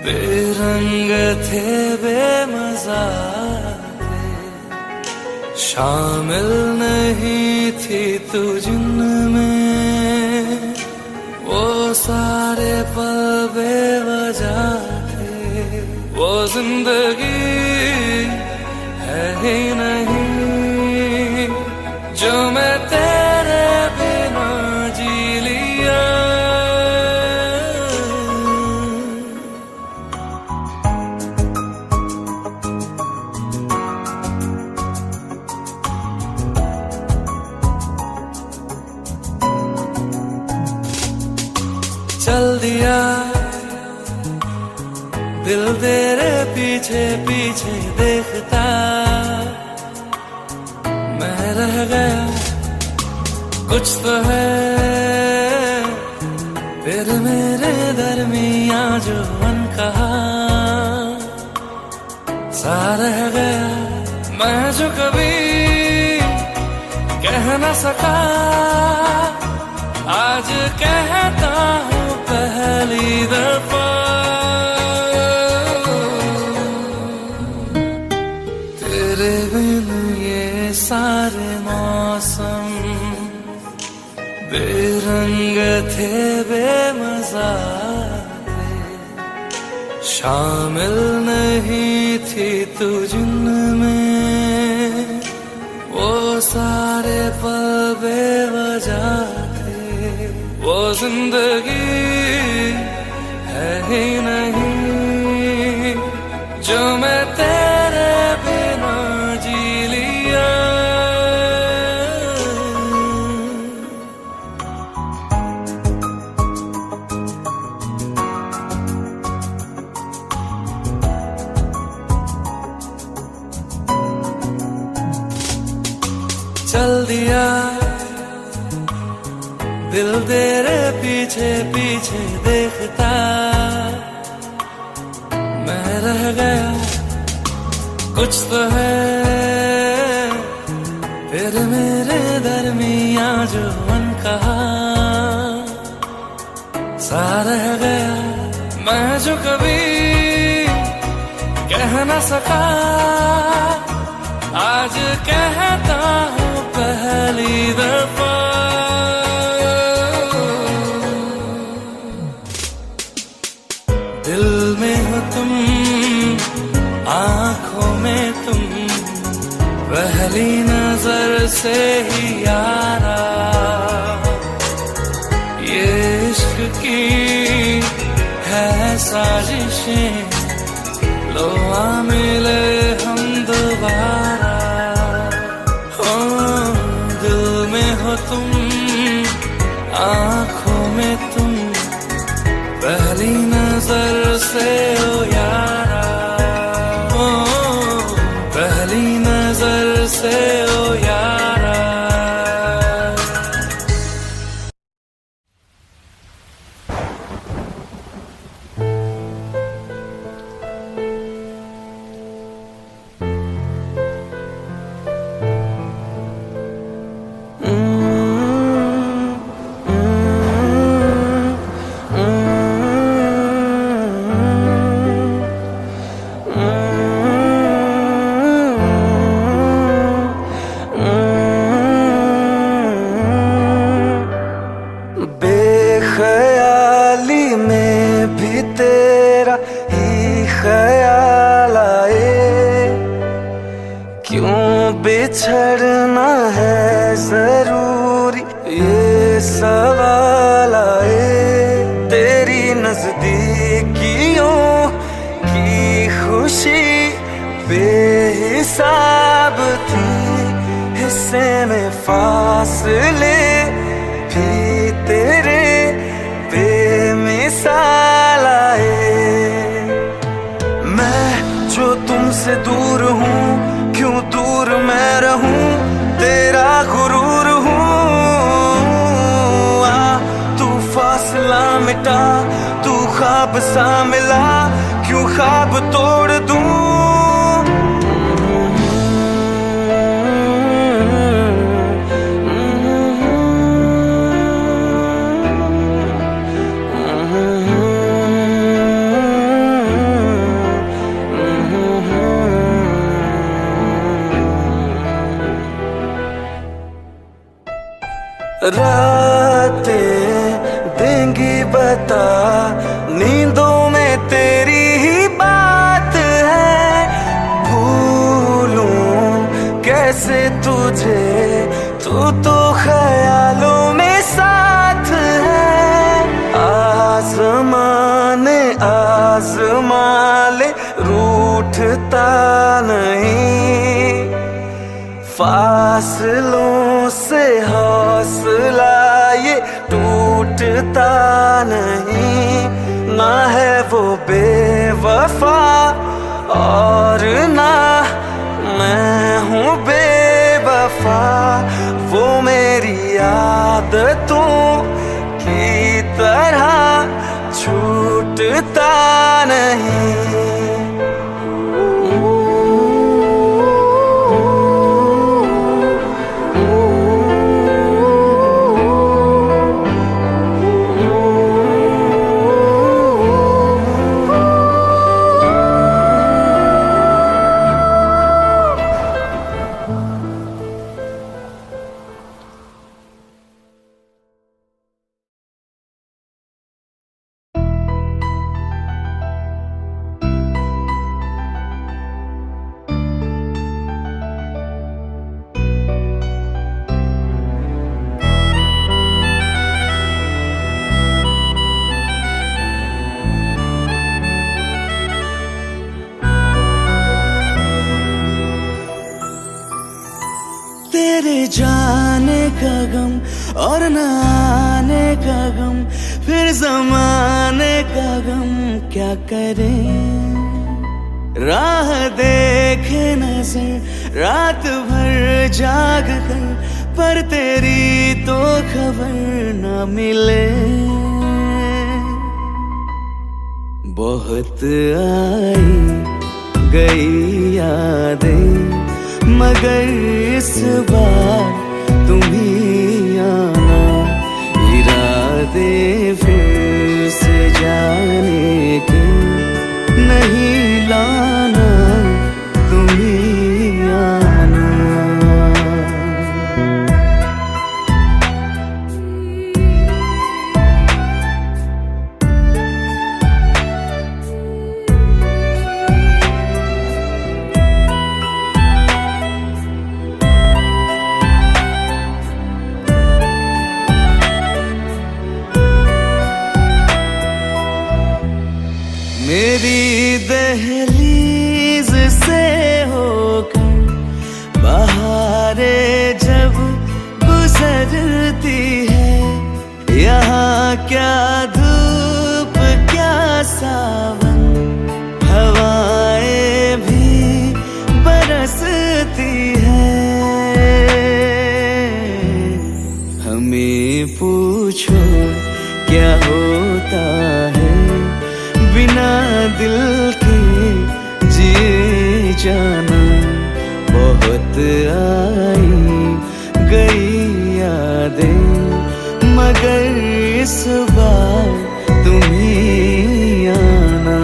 बेरंग थे बेमज़ा थे, शामिल नहीं थी तू जिनमें, वो सारे पल बेवजह थे। वो जिंदगी है ही नहीं जो मैं तेरे बिना जी लिया। चल दिया दिल तेरे पीछे पीछे देखता, मैं रह गया कुछ तो है फिर मेरे दरमिया जो अनकहा सा रह गया। मैं जो कभी कह न सका आज कहता हूँ पहली दफा। तेरे बिन ये सारे मौसम बेरंग थे बेमज़ा थे, शामिल नहीं थी तू जिनमें, वो सारे पल बेवजह थे। वो जिंदगी है ही नहीं जो मैं तेरे बिना जी लिया। चल दिया दिल तेरे पीछे पीछे देखता, मैं रह गया कुछ तो है फिर मेरे दरमिया जो अनकहा सा रह गया। मैं जो कभी कह न सका आज कहता हूँ पहली दफा। दिल में हो तुम आँखों में तुम, पहली नजर से ही यारा ये इश्क की है साजिशें, लो आ मिले हम दोबारा। हो दिल में हो तुम आँखों में तुम, पहली नजर से ओ यारा, ओ पहली नजर से ओ यारा। बेख्याली में भी तेरा ही ख्याल आए, क्यों बिछड़ना है जरूरी ये सवाल आए। तेरी नजदीकियों की खुशी बेहिसाब थी, हिस्से में फासले भी तेरे बेमिसाल आए। मैं जो तुमसे दूर हूँ क्यों दूर मैं रहूँ, तेरा गुरूर हूँ। आ तू फासला मिटा, तू ख्वाब सा मिला, क्यों ख्वाब तोड़ दूँ। मुझे, तू तो ख्यालों में साथ है। आसमान आजमा ले रूठता नहीं, फासलों से हौसला ये टूटता नहीं। ना है वो बेवफा और ना मैं हूँ बेवफा, वो मेरी आदतों की तरह छूटता नहीं। तेरे जाने का गम और न आने का गम, फिर जमाने का गम क्या करें। राह देखे नजर रात भर जाग कर, पर तेरी तो खबर न मिले। बहुत आई गई यादें, मगर इस बार तुम ही आना। इरादे फिर से जाने के नहीं लाना, तुम ही आना। मेरी दहलीज से होकर बहारें जब गुजरती है, यहाँ क्या धूप क्या सावन, हवाएं भी बरसती है। हमें पूछो क्या होता है बिना दिल के जिए जाना। बहुत आई गई यादें, मगर इस बार तुम ही आना।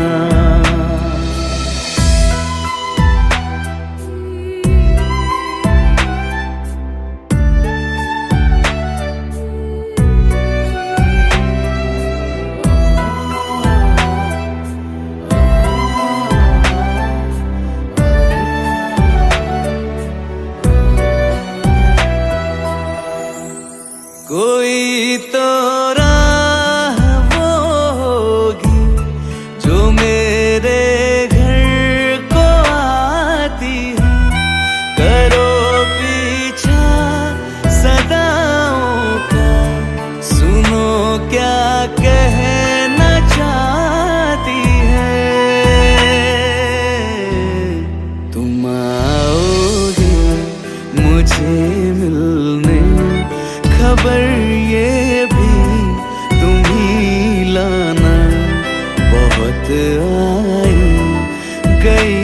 कोई तो राह वो होगी जो मेरे घर को आती है। करो पीछा सदाओं का, सुनो क्या कहना चाहती है। तुम आओगे मुझे मिलने, खबर ये भी तुम ही लाना। बहुत आई गई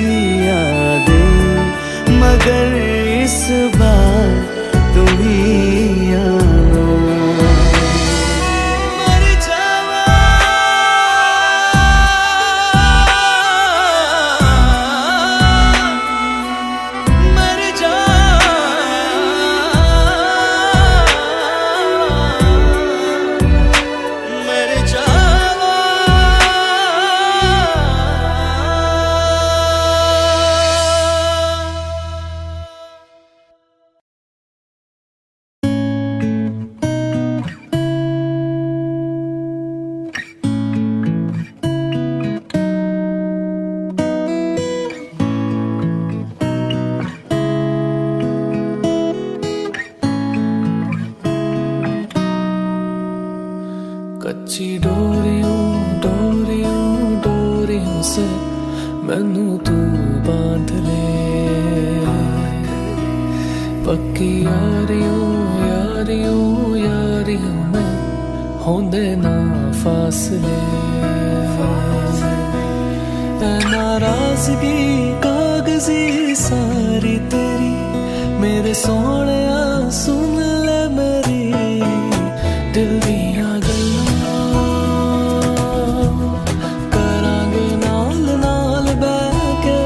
यादें, मगर इस बार तुम ही आना। मर जावा मर जा से मैनू तू बांध ले। पक्की यारियों यारियों यारियों में होंदे ना फासले। नाराजगी कागजी सारी तेरी मेरे सोने सुन ले मेरी दिल दिया गल्लां करांगे नाल नाल बैठ के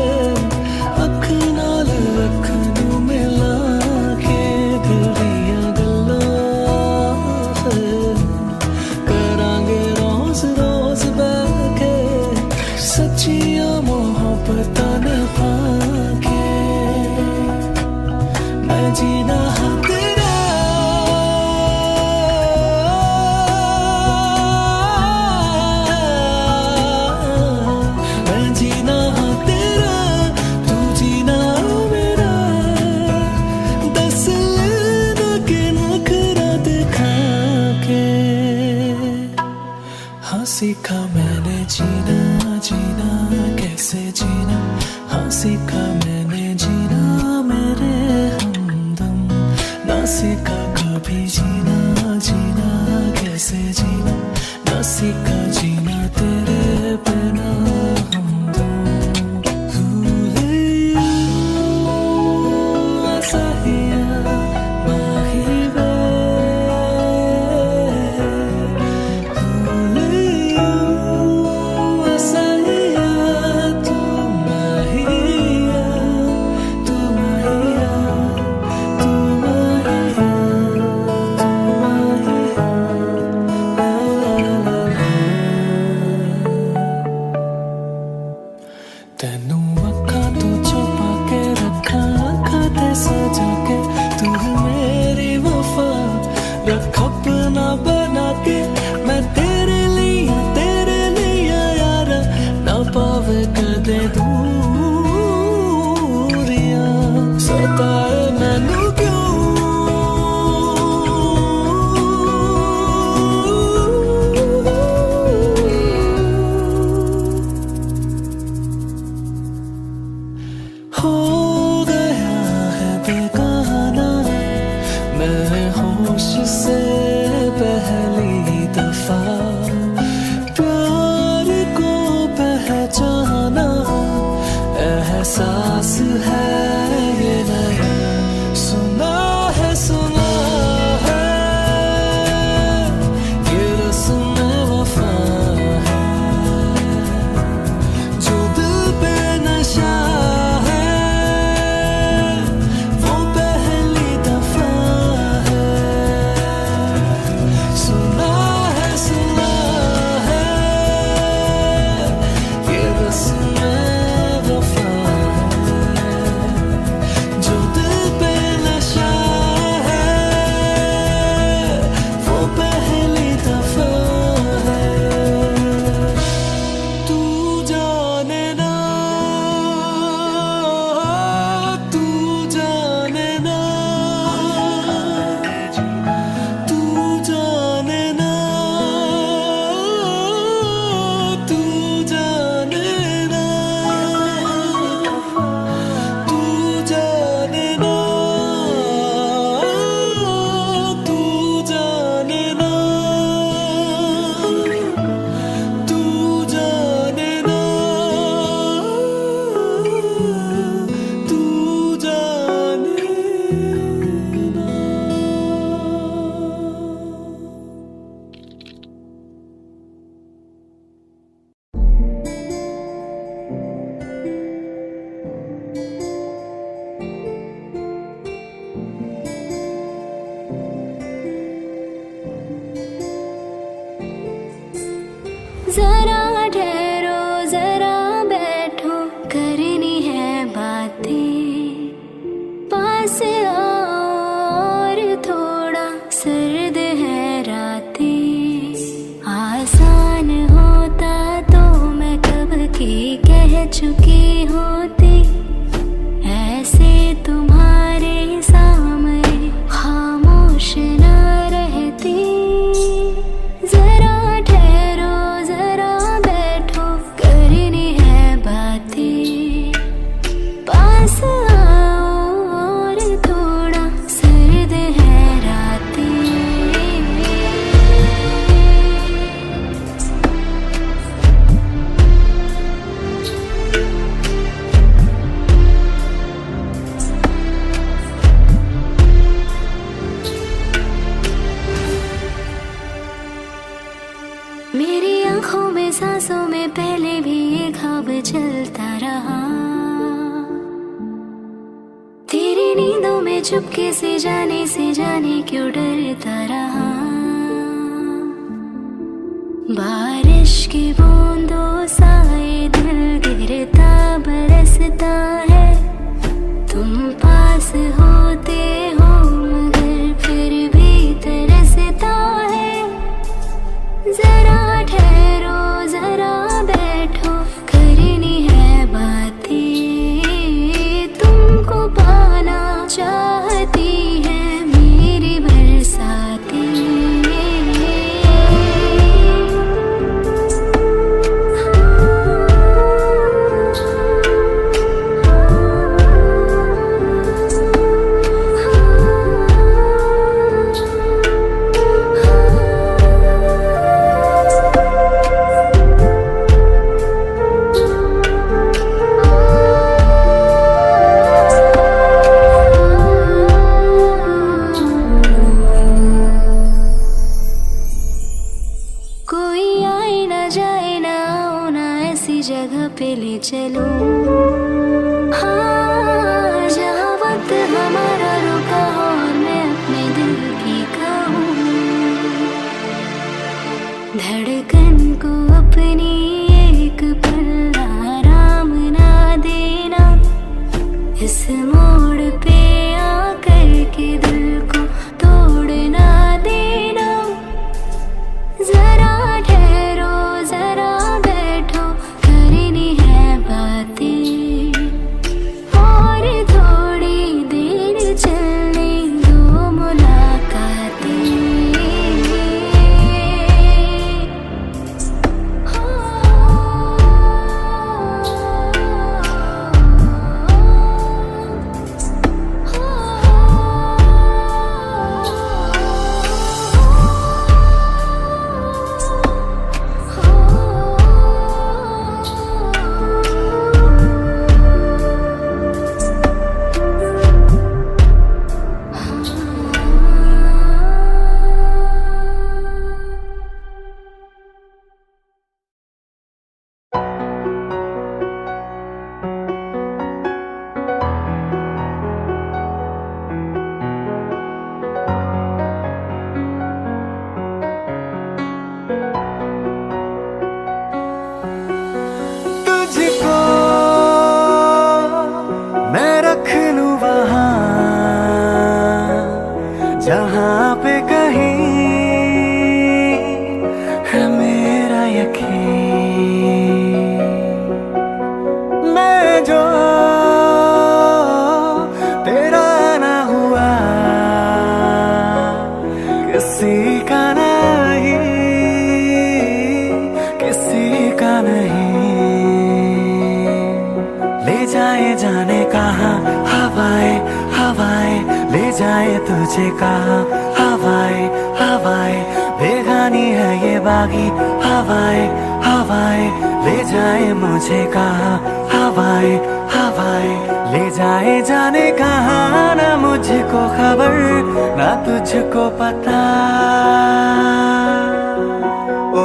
अख नाल अख नू मिला के। दिल दिया गल्लां करांगे रोज रोज बैठ के सच्चियां मोहब्बतां निभा के। मैं जीना हाँ तेरा मैं जीना हाँ तेरा तू जीना मेरा। दस लेना के नखरा दिखा के। हाँ सीखा मैंने जीना जीना कैसे जीना। हाँ सीखा मैंने जीना मेरे हमदम। ना सीखा कभी जीना जीना कैसे जीना। ना सीखा जीना तेरे बिना हमदम। तेनू अखां तो छुपा के रखा अखां ते सजा के। तू मेरी वफा रख अपना बना के। मैं तेरे लिए यार ना पावे कदे दूरियां। सताए मैनू क्यों हो गया है बेगाना मैं होश से पहली दफा। प्यार को पहचाना एहसास है ये नया। सुना है ये रस्म वफा है जो दिल पे नशा। जरा ठहरो जरा बैठो करनी है बातें। पास आओ और थोड़ा सर्द है रातें। आसान होता तो मैं कब की कह चुकी होती। ऐसे तुम्हारे सामने खामोश न रहती। जरा ठहरो जरा बैठो करनी है चलता रहा। तेरी नींदों में चुपके से जाने क्यों डरता रहा। बारिश की बूंदों सा ये दिल गिरता बरसता है। तुम पास होते हो मगर फिर भी तरसता है। जरा ठहरो जरा बैठो करनी है बातें। तुमको पाना चाहती है मेरी बरसातें। कोई आए ना जाए ना आओ ना ऐसी जगह पे ले चलो। हाँ जहाँ वक्त हमारा रुका हो और मैं अपने दिल की कहूँ। धड़कन को अपनी एक पल आराम ना देना। इस मोड़ पे आकर के दिल को तोड़ ना देना। जरा ठहरो जरा बैठो करनी है बातें। और थोड़ी देर चलने दो मुलाकातें। तुझको मैं रख लूं वहां जहां पे कहीं है मेरा यकीन। मैं जो तेरा ना हुआ किसी का नहीं किसी का नहीं। ले जाए जाने कहाँ हवाएं हवाएं ले जाए तुझे कहाँ हवाएं हवाएं। बेगानी है ये बागी हवाएं हवाएं ले जाए मुझे कहाँ हवाएं हवाएं। ले जाए जाने कहाँ ना मुझको खबर ना तुझको पता। ओ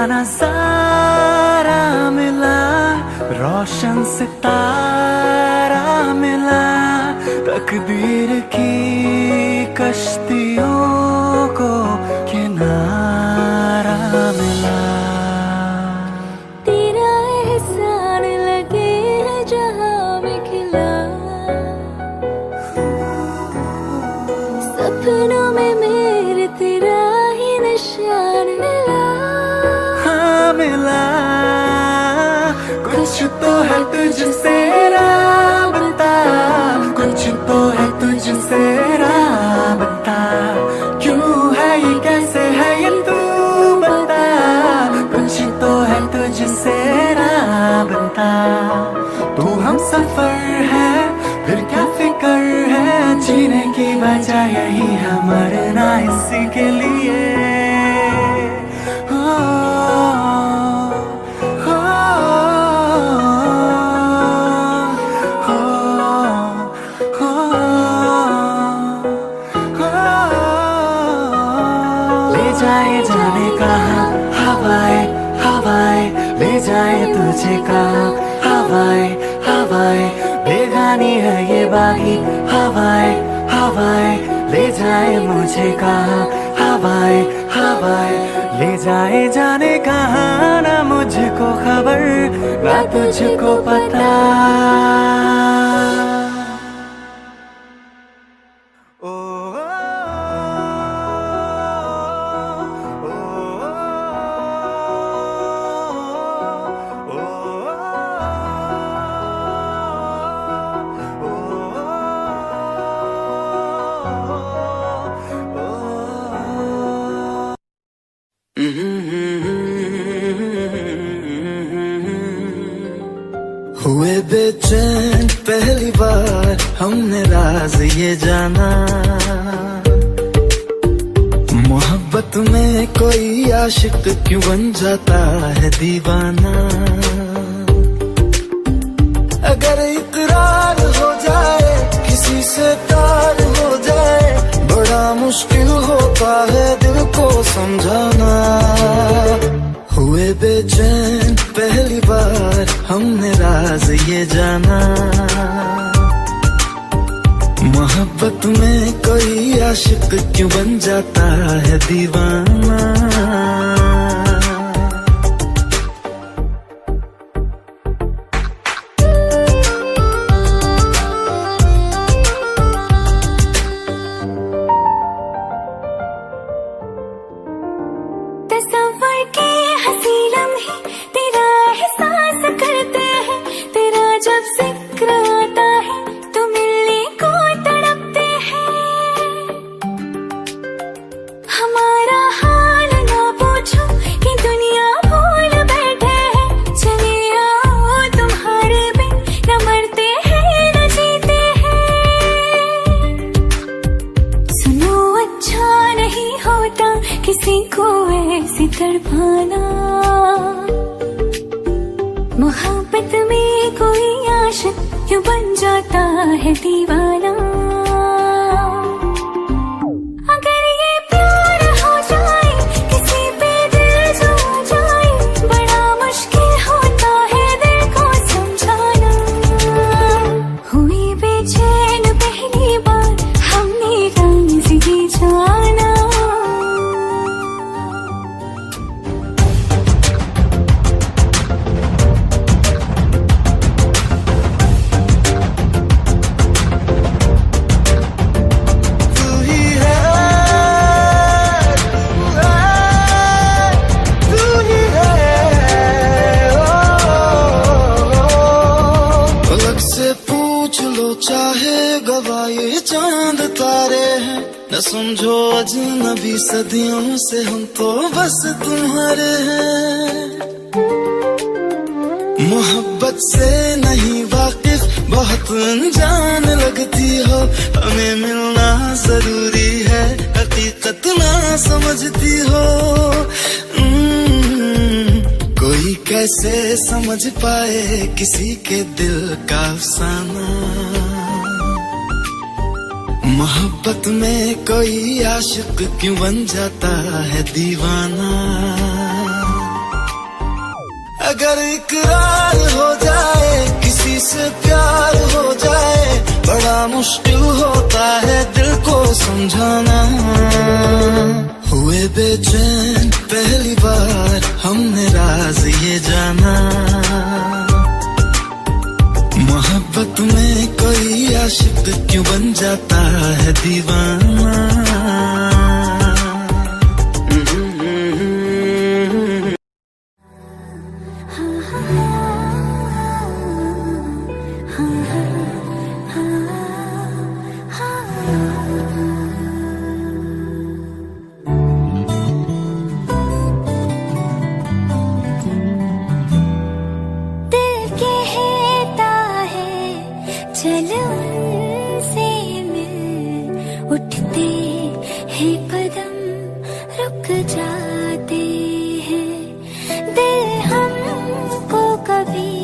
नज़ारा मिला रोशन सितारा मिला। तकदीर की कश्तियों को किनारा मिला। तेरा एहसान लगे है जहाँ में खिला। सपनों में मेरे तेरा ही निशान मिला। हाँ मिला कुछ तो है तुझसे राबता। कुछ तो है तुझसे राबता। क्यों है ये कैसे जाए जाने कहाँ हवाएं हवाएं ले जाए तुझे कहाँ हवाएं हवाएं बेगानी है ये बागी हवाएं हवाएं ले जाए मुझे कहाँ हवाएं हवाएं ले जाए जाने कहाँ ना मुझको खबर ना तुझको पता ओ हुए बेचैन पहली बार हमने राज ये जाना, मोहब्बत में कोई आशिक क्यों बन जाता है दीवाना। अगर इकरार हो जाए किसी से प्यार हो जाए बड़ा मुश्किल होता है दिल को समझाना। हुए बेचैन पहली बार हमने राज ये जाना, मोहब्बत में कोई आशिक क्यों बन जाता है दीवाना। तस्वर के हंसी लम्हे तेरा एहसास करते हैं, तेरा जब जिक्र आता है तो मिलने को तड़पते हैं। हमारा हाल ना पूछो कि दुनिया भूल बैठे हैं, चले आओ तुम्हारे बिन न मरते हैं न जीते हैं। सुनो अच्छा नहीं होता किसी को ऐसे तड़पाना, मोहब्बत में कोई आशिक क्यों बन जाता है दीवाना। अगर ये प्यार हो जाए किसी पे दिल जो जाए बड़ा मुश्किल होता है दिल को समझाना। हुई बेचैन पहली बार हमने राज ये जाना। चाहे गवाए चांद तारे हैं, न समझो अजनबी सदियों से हम तो बस तुम्हारे हैं। मोहब्बत से नहीं वाकिफ बहुत अनजान लगती हो, हमें मिलना जरूरी है हकीकत ना समझती हो। कोई कैसे समझ पाए किसी के दिल का अफसाना, मोहब्बत में कोई आशिक क्यों बन जाता है दीवाना। अगर इकरार हो जाए किसी से प्यार हो जाए बड़ा मुश्किल होता है दिल को समझाना। हुए बेचैन पहली बार हमने राज ये जाना, मोहब्बत में कोई आशिक क्यों बन जाता है दीवाना। चल उनसे मिल, उठते हैं कदम रुक जाते हैं। दिल हमको कभी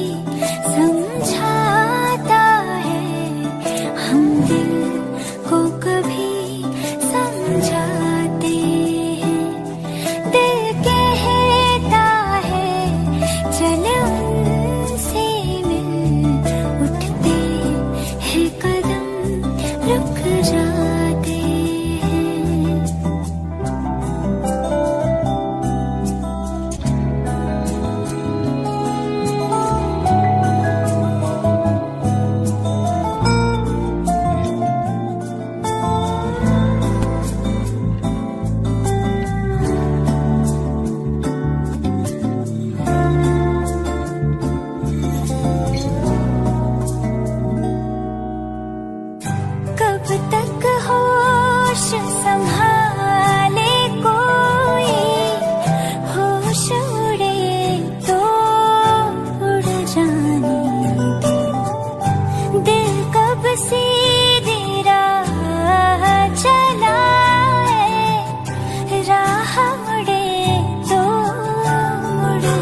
समझाता है, हम दिल को कभी समझाते हैं।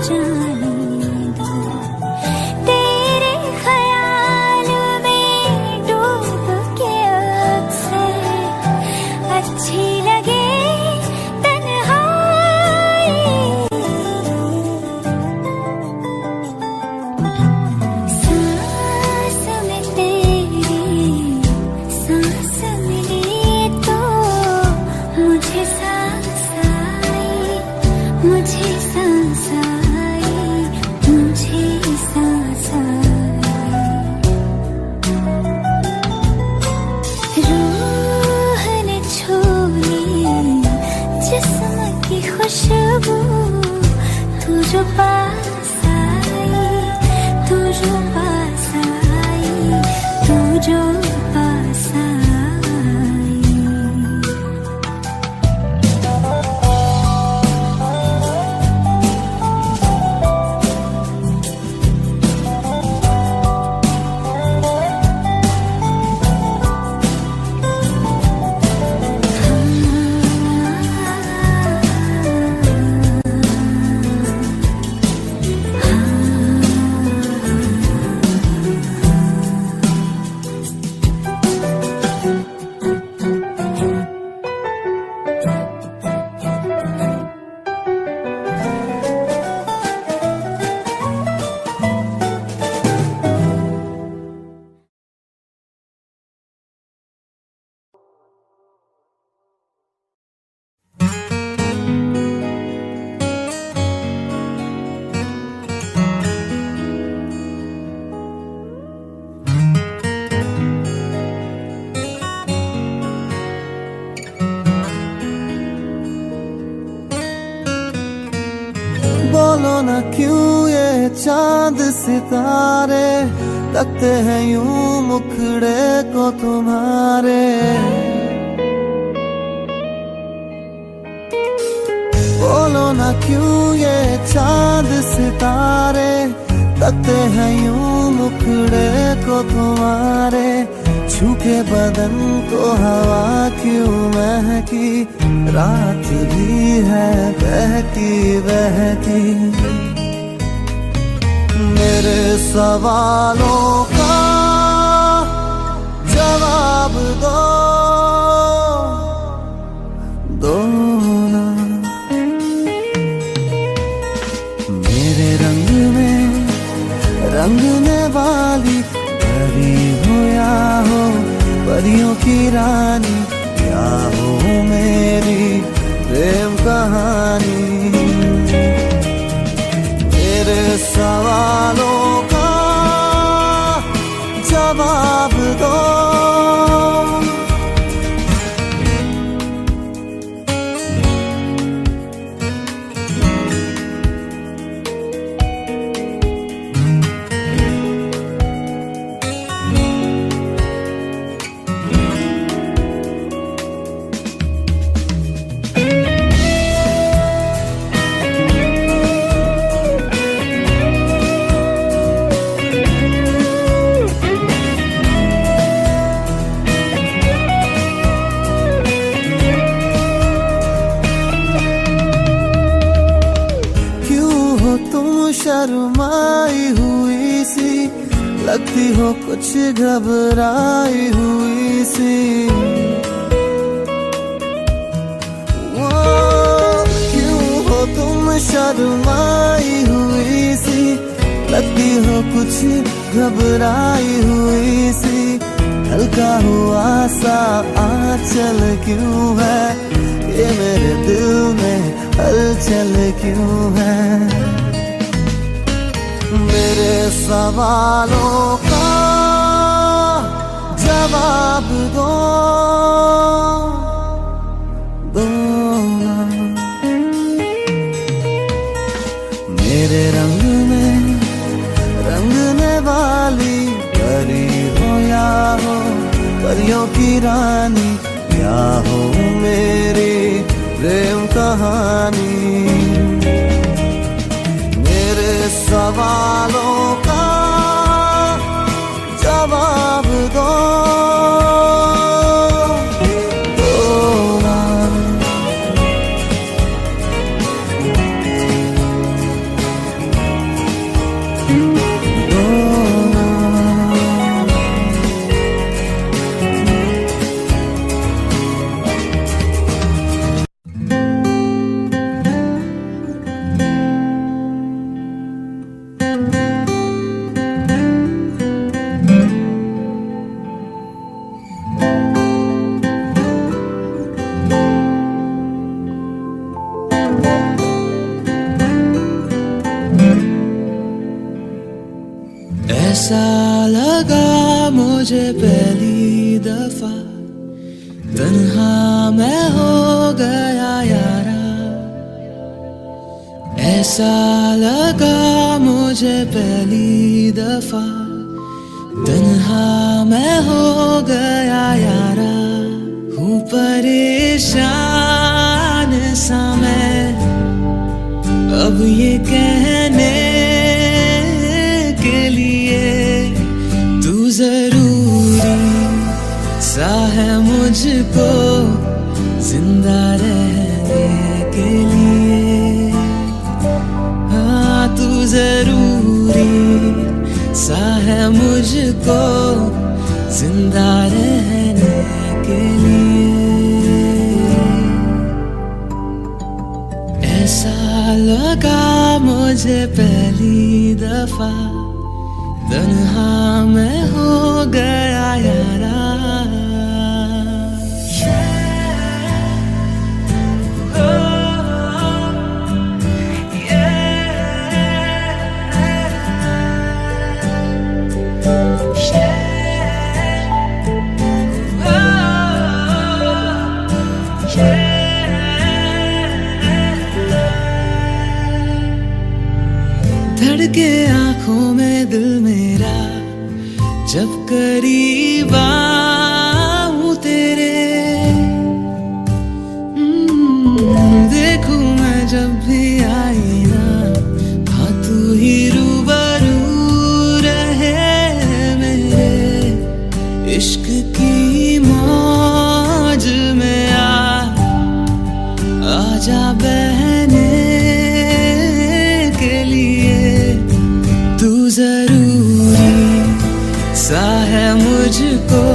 जाने दो, तेरे ख्याल में डूब के अक्सर अच्छी लगे तन्हाई। सांस में तेरी सांस मिली तो मुझे सांस आई, मुझे सांस आई, मुझे सांस आई। रूह ने छू ली जिस्म की खुशबू, तू जो पास आई, तू जो पास आई, तू जो पास आई। बोलो ना क्यों ये चांद सितारे लगते हैं यूं मुखड़े को तुम्हारे। बोलो ना क्यों ये चांद सितारे लगते हैं यूं मुखड़े को तुम्हारे। छूके बदन को हवा क्यों महकी, रात भी है बहकी बहकी। मेरे सवालों का जवाब दो ना। मेरे रंग में रंगने वाली परी हो या हो परियों की रानी, क्या हो मेरी प्रेम कहानी। मेरे सवालों का जवाब दो। शर्माई हुई सी लगती हो कुछ घबराई हुई सी। क्यों हो तुम शर्माई हुई सी लगती हो कुछ घबराई हुई सी। हल्का हुआ सा आंचल क्यों है, ये मेरे दिल में हलचल क्यों है। मेरे सवालों का जवाब दो ना। मेरे रंग में रंगने वाली परी हो या हो परियों की रानी, क्या हो मेरी प्रेम कहानी। मेरे सवालों का जवाब दो ना। ऐसा लगा मुझे पहली दफा, तन्हा मैं हो गया यारा। ऐसा लगा मुझे पहली दफा, तन्हा मैं हो गया यारा। हूँ परेशान सा मैं अब ये कहने के लिए, तू जरूरी सा है मुझको जिंदा रहने के लिए। हाँ तू जरूरी सा है मुझको जिंदा रहने के लिए। ऐसा लगा मुझे पहली दफा, तन्हा मैं हो गया यारा। धड़के आंखों में दिल मेरा जब करीब आऊं तेरे। देखूं मैं जब भी आई ना, हाँ तू ही रूबरू रहे मेरे। इश्क की मौज में आजा बहने के लिए। तू जरूरी सा है मुझको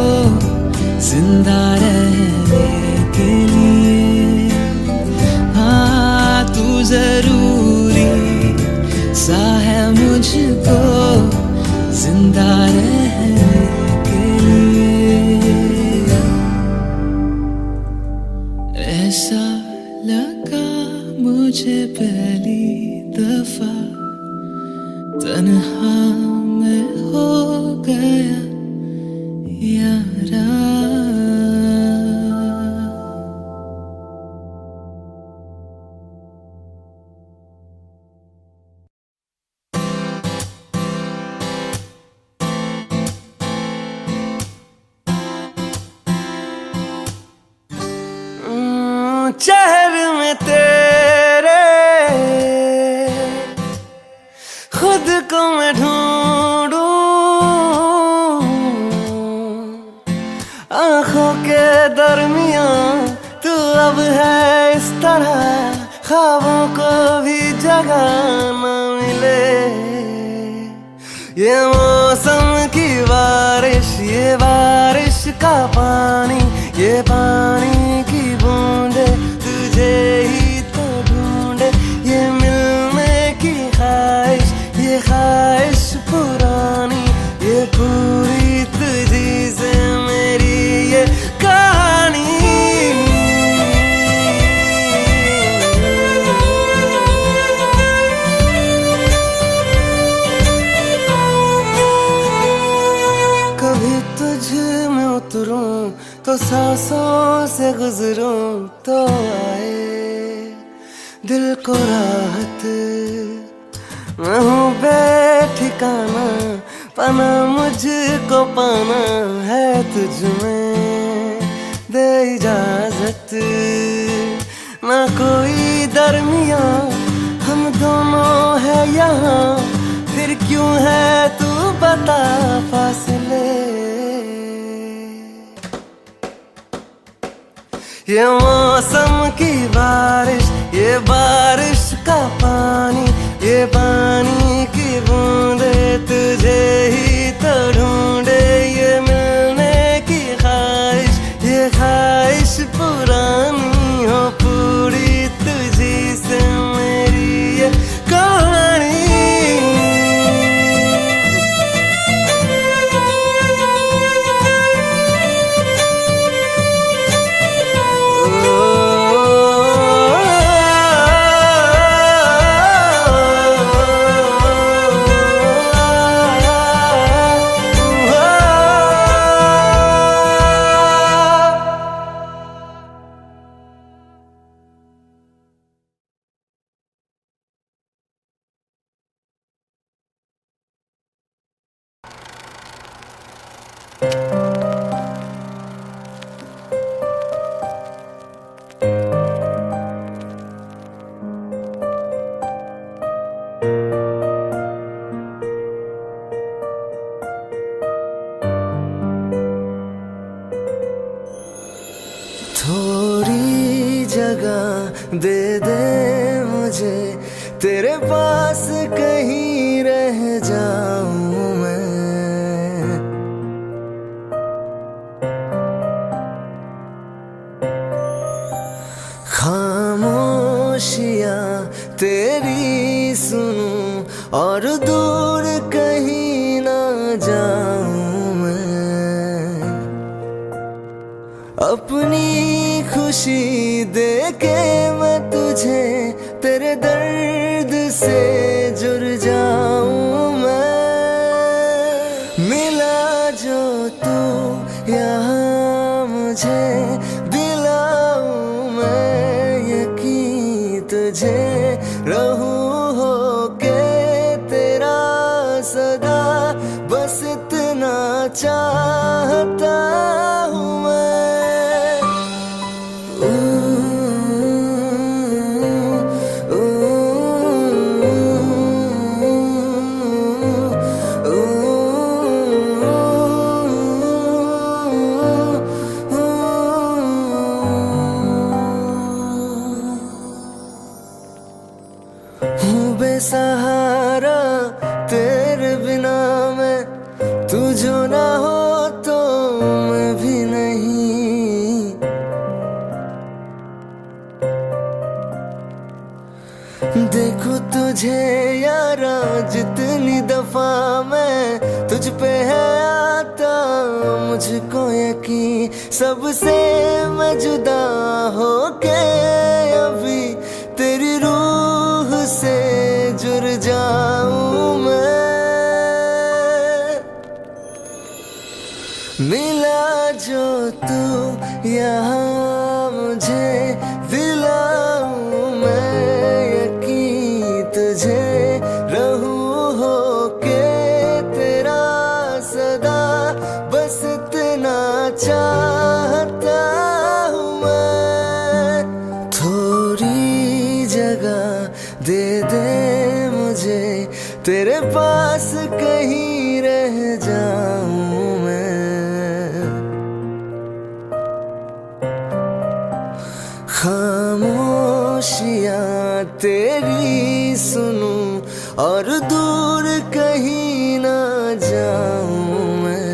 जिंदा रहने के लिए। हाँ तू जरूरी सा है मुझको जिंदा रहने के लिए। ऐसा लगा मुझे पहली दफा, तन्हा मैं हो गया यारा। चेहरे में तेरे खुद को मैं ढूंढूं, आंखों के दरमियां तू अब है इस तरह, ख्वाबों को भी जगह न मिले। ये मौसम की बारिश, ये बारिश का पानी, ये पानी की बूंदे तुझे ही तो ढूंढे। ये मिलने की ख्वाहिश, ये ख्वाहिश पुरानी, ये पूरी तुझी से मेरी ये कहानी। कभी तुझ में उतरूं तो सांसों से गुजरूं तो आए दिल को राहत। मैं हूँ बेठिकाना, पाना मुझको पाना है तुझ में, दे इजाजत। ना कोई दरमिया हम दोनों है यहाँ, फिर क्यों है तू बता फासले। ये मौसम की बारिश, ये बारिश का पानी, ये पानी की बूंदे तुझे ही तो ढूंढे। ये मिलने की ख्वाहिश, ये ख्वाहिश पुरानी हो पूरी तुझी से मेरी ये कहानी। मुझे तेरे पास कहीं रह जाऊं मैं। खामोशियां तेरी सुनूं और दूर कहीं ना जाऊं मैं। अपनी खुशी देके मैं तुझे तेरे दर्द से जुड़ जाऊं मैं। मिला जो तू यहाँ मुझे दिलाऊं मैं यकीन तुझे रहूं होके तेरा सदा बस इतना चाहता हूँ मैं। हूँ बेसहारा तेरे बिना मैं, तू जो ना हो तो मैं भी नहीं। देखो तुझे यारा जितनी दफा मैं तुझ पे है आता मुझको यकीन, सबसे मैं जुदा होके अभी तेरी रूह से जुड़ जाऊं मैं। मिला जो तू यहाँ मुझे दिलाऊं मैं यकीन तुझे रहूं होके तेरा सदा बस इतना चाहता हूँ मैं। थोड़ी जगह दे दे मुझे तेरे पास कहीं रह जाऊं मैं। खामोशियां तेरी सुनूं और दूर कहीं ना जाऊं मैं।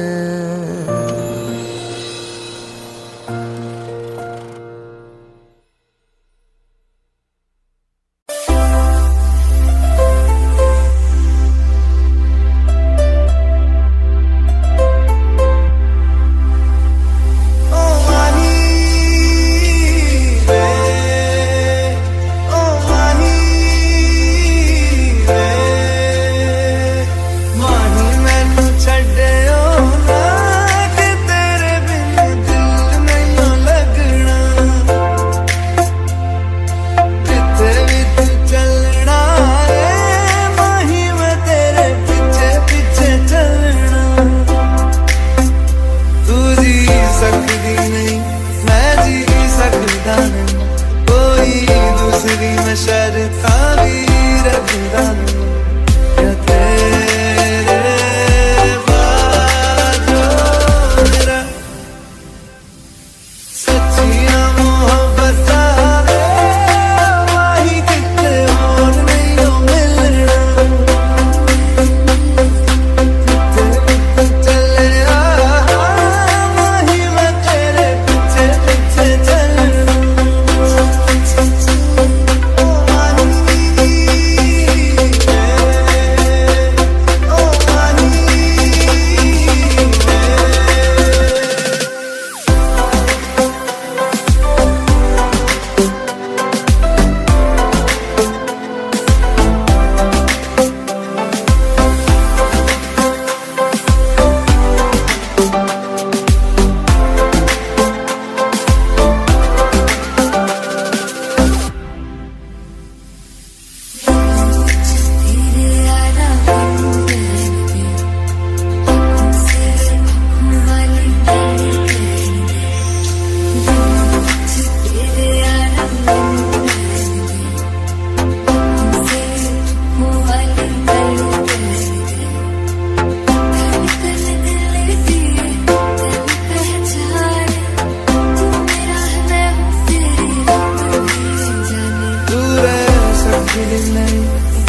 फीलिंग नहीं,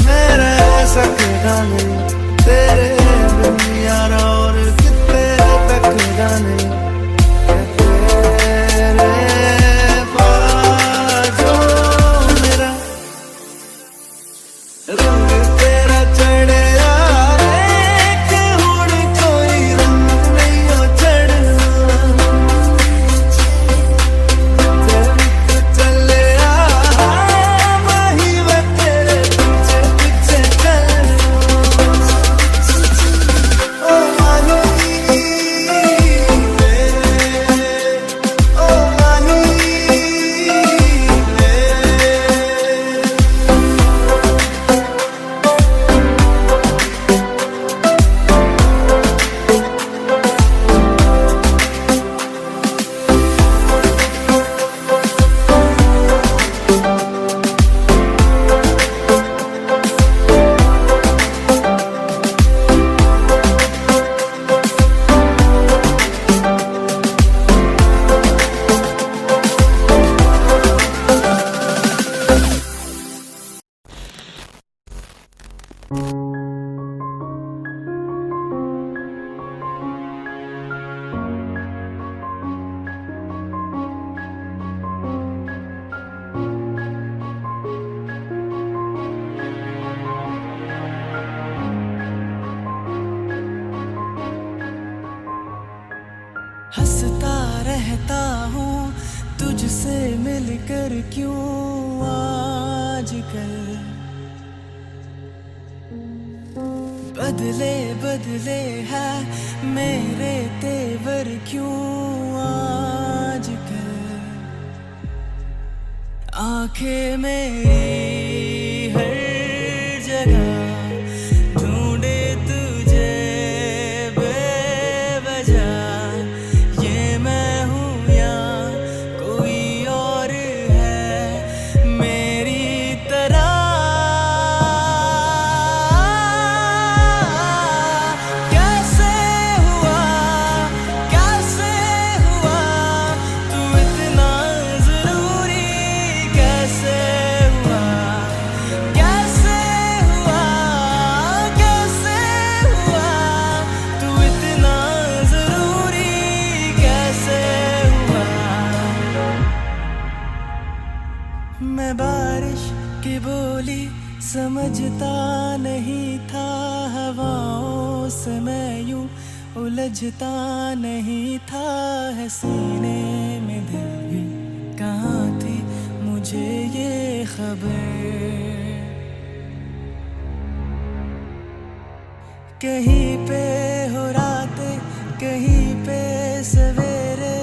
मैं रह सकता नहीं तेरे बिन यारा, और कितने तक जाने तेरे बाजू मेरा रंग तेरा चढ़े हंसता रहता हूँ तुझसे मिलकर, क्यों आजकल बदले बदले है मेरे तेवर, क्यों आजकल आंखें मेरी हर जगह ढूंढे तुझे बेवजह, ये मैं हूँ या कोई और है मेरी तरह। कैसे हुआ तू इतना जरूरी, कैसे हुआ तू इतना जरूरी, कैसे हुआ। मैं बारिश की बोली समझता नहीं था, हवाओं से मैं यूं उलझता नहीं था, है सीने में दिल भी कहाँ थी मुझे ये खबर। कहीं पे हो रातें, कहीं पे सवेरे,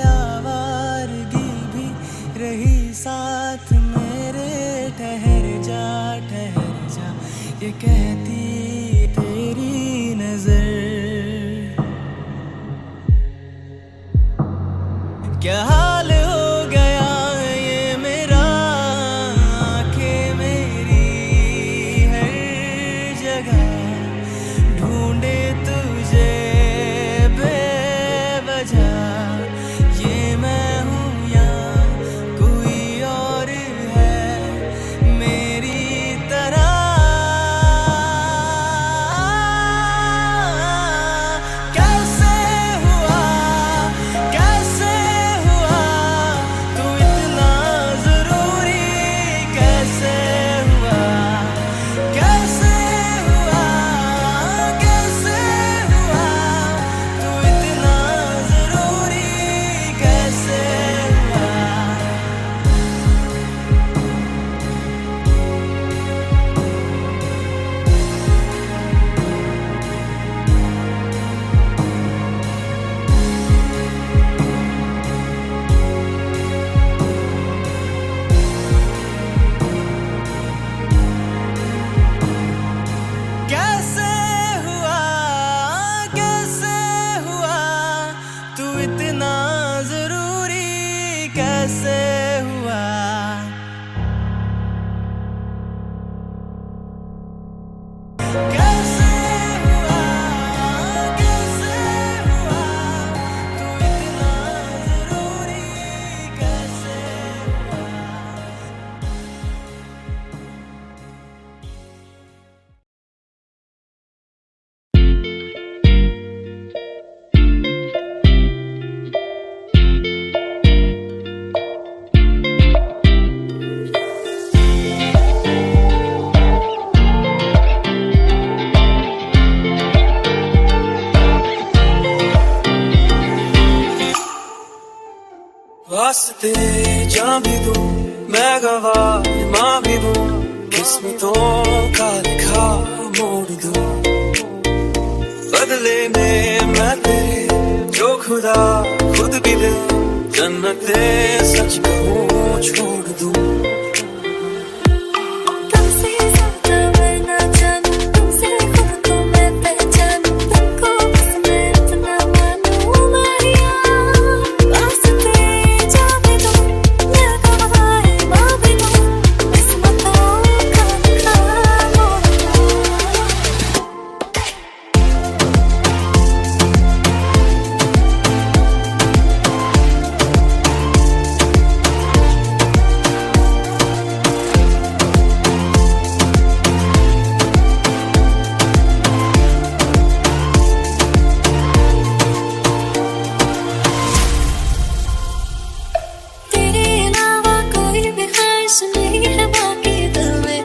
आवारगी भी रही साथ मेरे। ठहर जा ये कहती तेरी नजर। क्या हाल हो गया ये मेरा, आंखें मेरी हर जगह ढूंढे तुझे बेवजह, ये मैं हूँ या कोई और है मेरी तरह। वास्ते जान भी दूं, मैं गवाह मां भी दूं, किस्मतों का लिखा मोड़ दूं। बदले में मैं तेरे जो खुदा खुद भी दे, जन्नते सच कहूँ छोड़ दूं। तुमसे ज्यादा मैं ना जानूं, तुमसे खुद को मैं पहचानूं, तुमको बस मैं इतना मानूं माहिया। वास्ते जान भी दूं, मैं गवाह मां भी दूं, किस्मतों का लिखा मोड़ दूं। तेरे अलावा कोई भी ख्वाहिश नहीं है बाकी दिल में,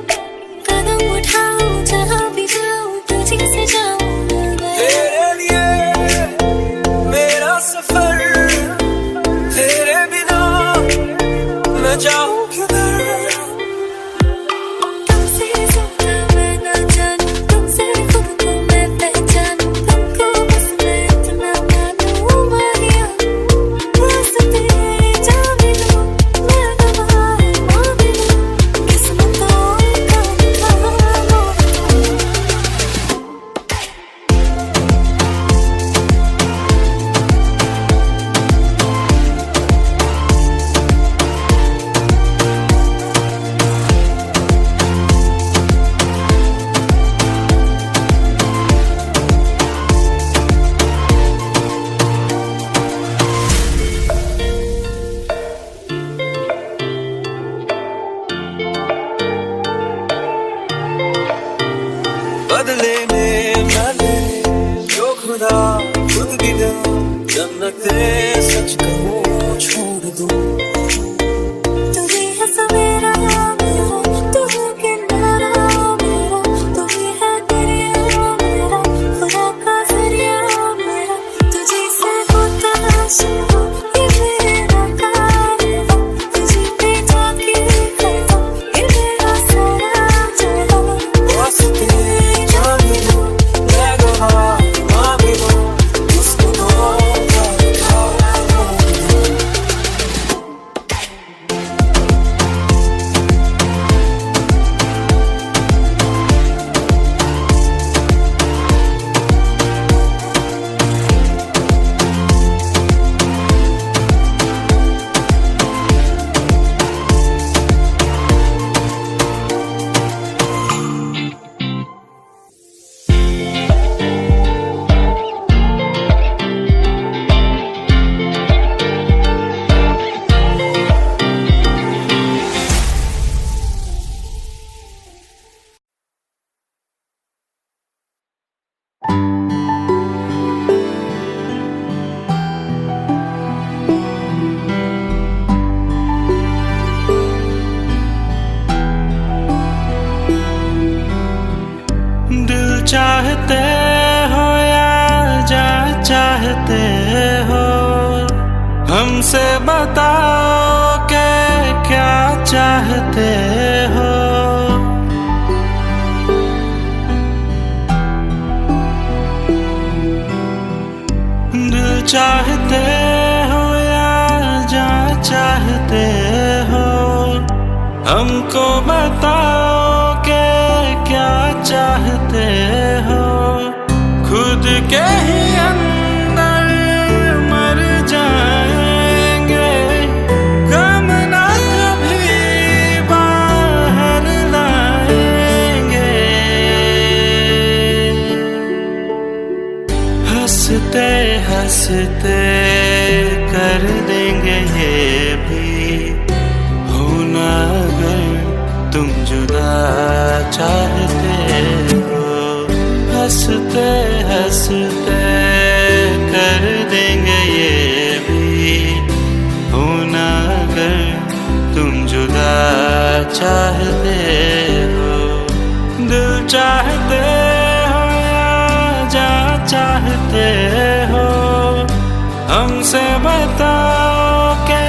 कदम उठाऊं जहाँ भी जाऊं तुझी से जाऊं मैं। तेरे लिए मेरा सफर, तेरे बिना मैं जाऊं किधर। तुमसे ज्यादा मैं ना जानूं, तुमसे खुद को मैं पहचानूं, तुमको बस मैं इतना मानूं माहिया। वास्ते जान भी दूं, मैं गवाह मां भी दूं, किस्मतों का लिखा मोड़ दूं। बदले में मैं तेरे जो खुदा खुद भी दे, जन्नते सच कहूँ छोड़ दूं। तू ही है सवेरा मेरा, तू है किनारा मेरा, तू ही है दरिया मेरा, खुदा का जरिया मेरा। तुझे से होता शुरू ये मेरा कारवां, तुझे पे जाके करता ये मेरा सारा जहां। वास्ते जान भी दूं, मैं गवाह मां भी दूं, किस्मतों का लिखा मोड़ दूं। दिल चाहते हो या जा चाहते हो, हमसे बताओ के क्या चाहते हो। दिल चाहते हो या जा चाहते हो, हमको बताओ के क्या चाहते हो। खुद के ही अंदर मर जाएंगे, गम ना कभी बाहर लाएंगे। हंसते हंसते कर देंगे ये भी, होना अगर तुम जुदा चाहते हो। हंसते हंसते कर देंगे ये भी, होना अगर तुम जुदा चाहते हो। दिल चाहते हो या जा चाहते हो, हमसे बताओ के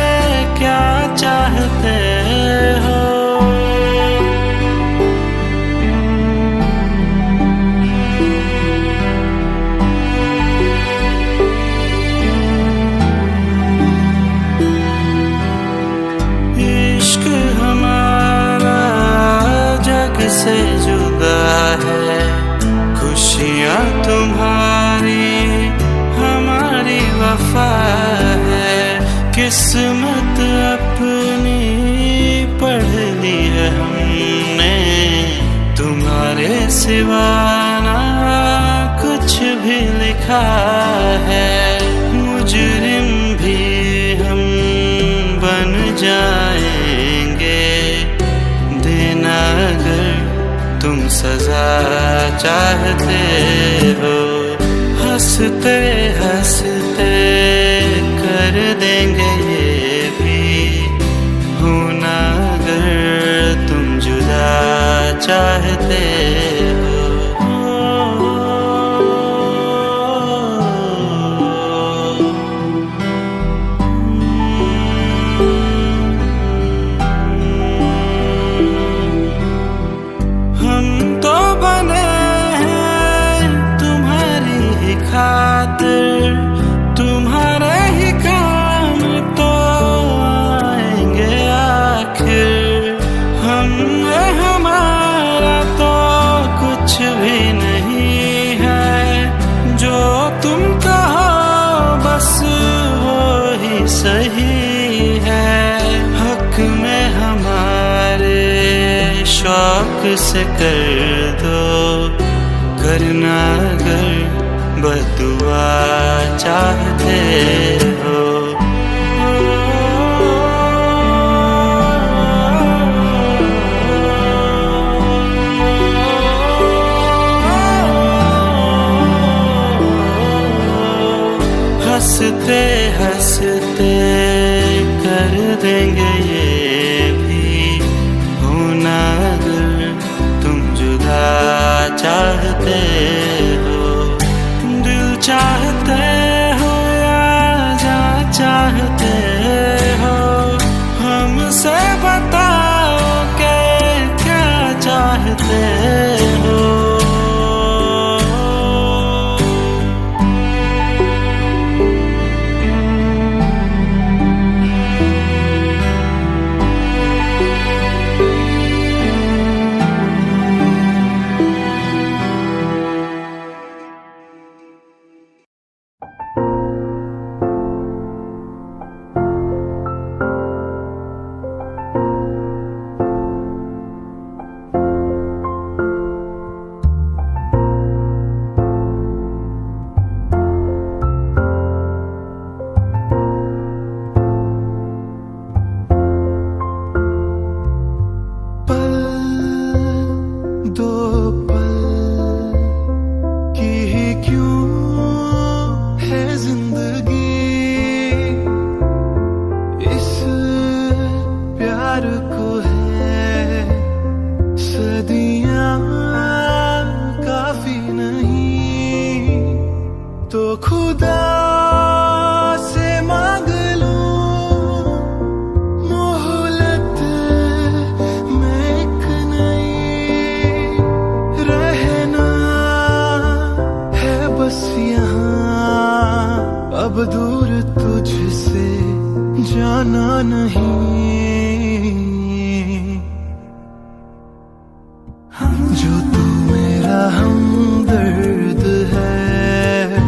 किस्मत अपनी पढ़ ली है हमने, तुम्हारे सिवा ना कुछ भी लिखा है। मुजरिम भी हम बन जाएंगे, देना अगर तुम सजा चाहते हो। हंसते हंसते कर देंगे ये भी, होना अगर तुम जुदा चाहते हो। हम तो बने हैं तुम्हारी ही खातिर, तुम्हारे ही काम तो आएंगे आखिर। हम हमारा तो कुछ भी नहीं है, जो तुम कहो बस वो ही सही है। हक में हमारे शौक से कर दो, करना अगर बदुआ चाहते हो। हंसते हंसते कर देंगे ये भी, होना अगर तुम जुदा चाहते हो। दिल चाहते हो या जा चाहते हो, हमसे बताओ के क्या चाहते हो। अब दूर तुझसे जाना नहीं, जो तू मेरा हमदर्द है।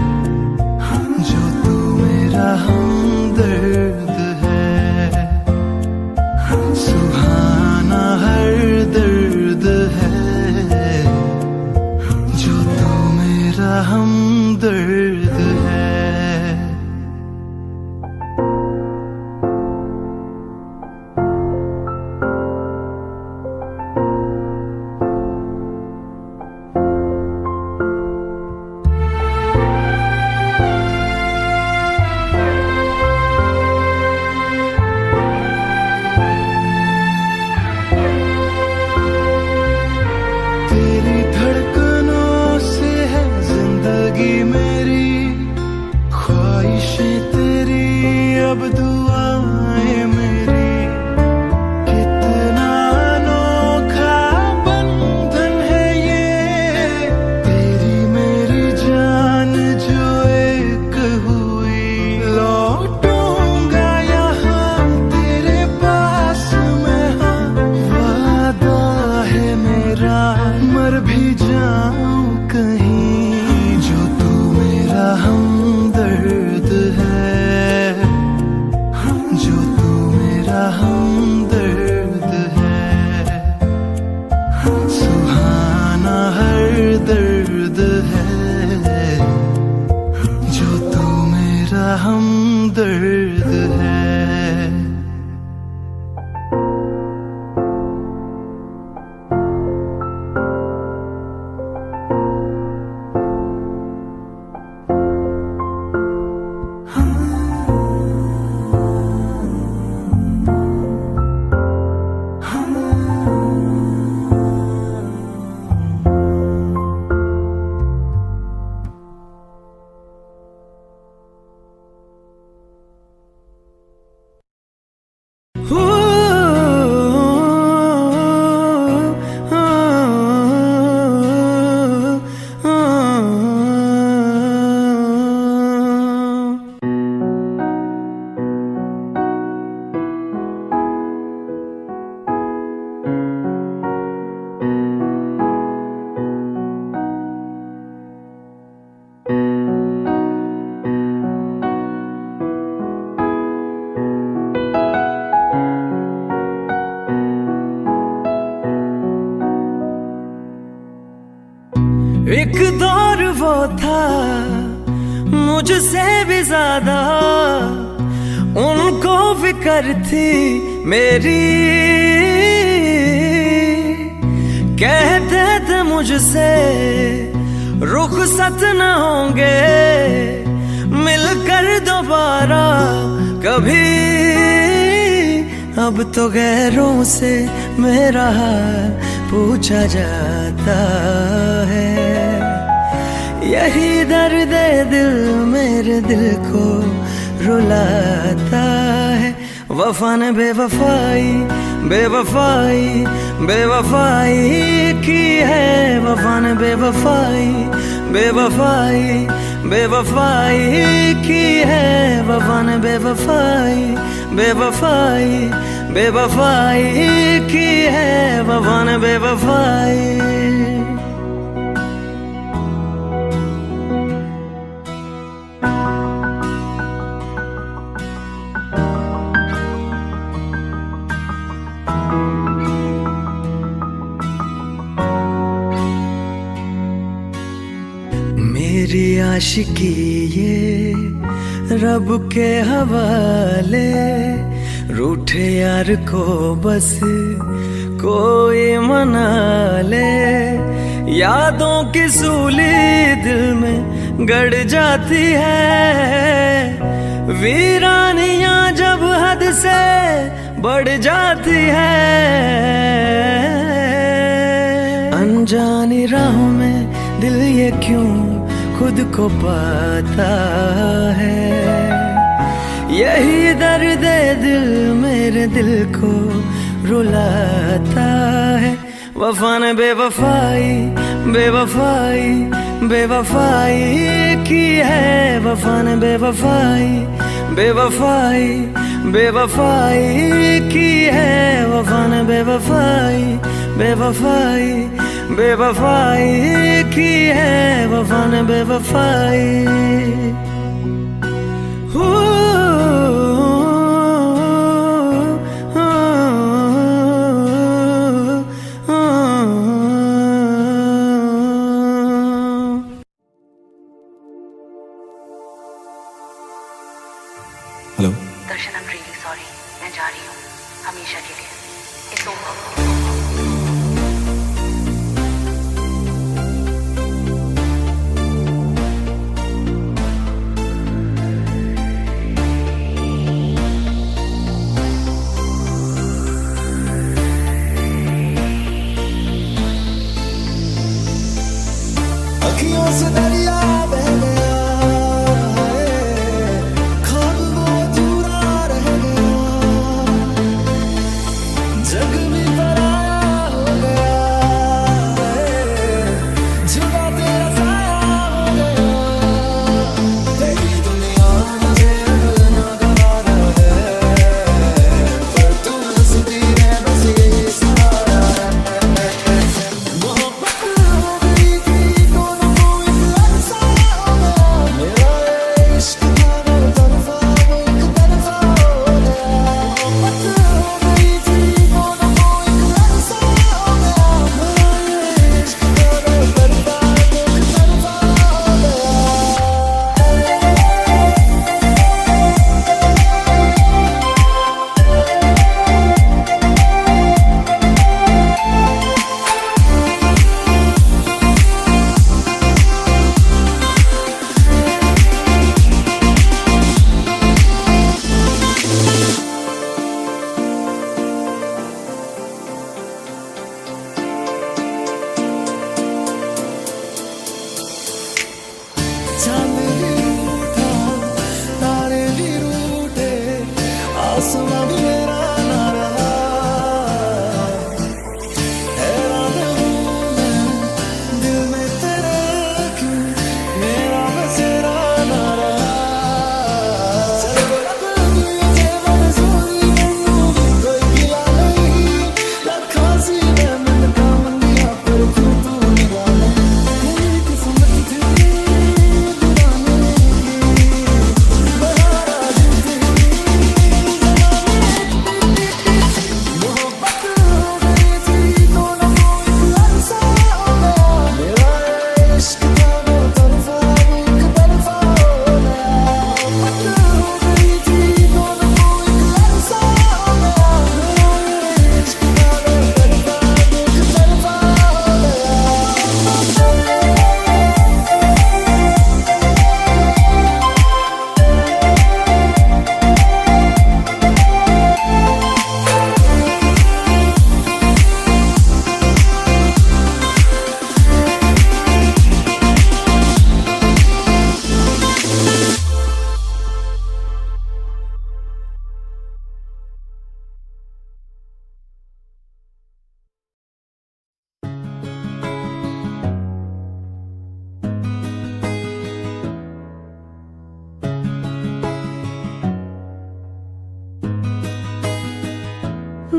सुहाना हर दर्द है जो तू मेरा हमदर्द है। एक दौर वो था मुझसे भी ज्यादा, उनको फिक्र थी मेरी। कहते थे मुझसे रुखसत न होंगे मिलकर दोबारा कभी। अब तो गैरों से मेरा हाल पूछा जाता है। यही दर्द दिल मेरे दिल को रुलाता है। वफा ने बेवफाई बेवफाई बेवफाई की है। वफा ने बेवफाई बेवफाई बेवफाई की है। वफा ने बेवफाई बेवफाई बेवफाई की है। वफा ने बेवफाई। मेरी आशिकी ये रब के हवाले। रूठे यार को बस कोई मना ले। यादों की सूली दिल में गड़ जाती है। वीरानियां जब हद से बढ़ जाती है। अनजानी राहों में दिल ये क्यों खुद को पाता है। यही दर्द दिल मेरे दिल को रुलाता है। वफा ने बेवफाई बेवफाई बेवफाई की है। वफा ने बेवफाई बेवफाई बेवफाई की है। वफा ने बेवफाई बेवफाई बेवफाई की है। वफा ने बेवफाई। Hello Darshan, I am really sorry. मैं जा रही हूँ हमेशा के लिए। It's over. अखियों से दरिया बह गया है, ख्वाब वो अधूरा रह गया। जग भी पराया हो गया है, जुदा तेरा साया हो गया। तेरी दुनिया मुझे अब नागवारा है, पर तू हंसती है बस यही सहारा है। मोहब्बत हो गई थी दोनों को इतना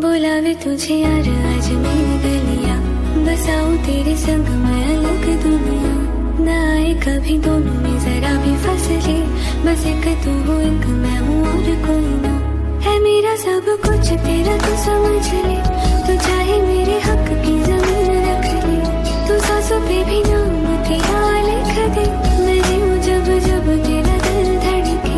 बुलावे तुझे यार आज मेरी गलियां, बसाऊं तेरे संग मैं अलग दुनिया। न आए कभी दोनों में जरा भी फसले, बस एक तू हो एक मैं हूँ और कोई ना। है मेरा सब कुछ तेरा तू समझ ले, तू चाहे मेरे हक की जमीन रख ले। तू सांसों पे भी नाम तेरा लिख दे, मैं हूँ जब जब तेरा दिल धड़के।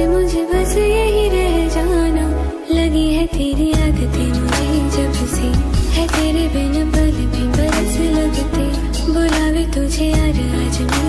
मुझे बस यही रह जाना, लगी है तेरी आदतें मुझे जब से, है तेरे बिन पल भी बरस लगते। बुलावे तुझे यार आज मैं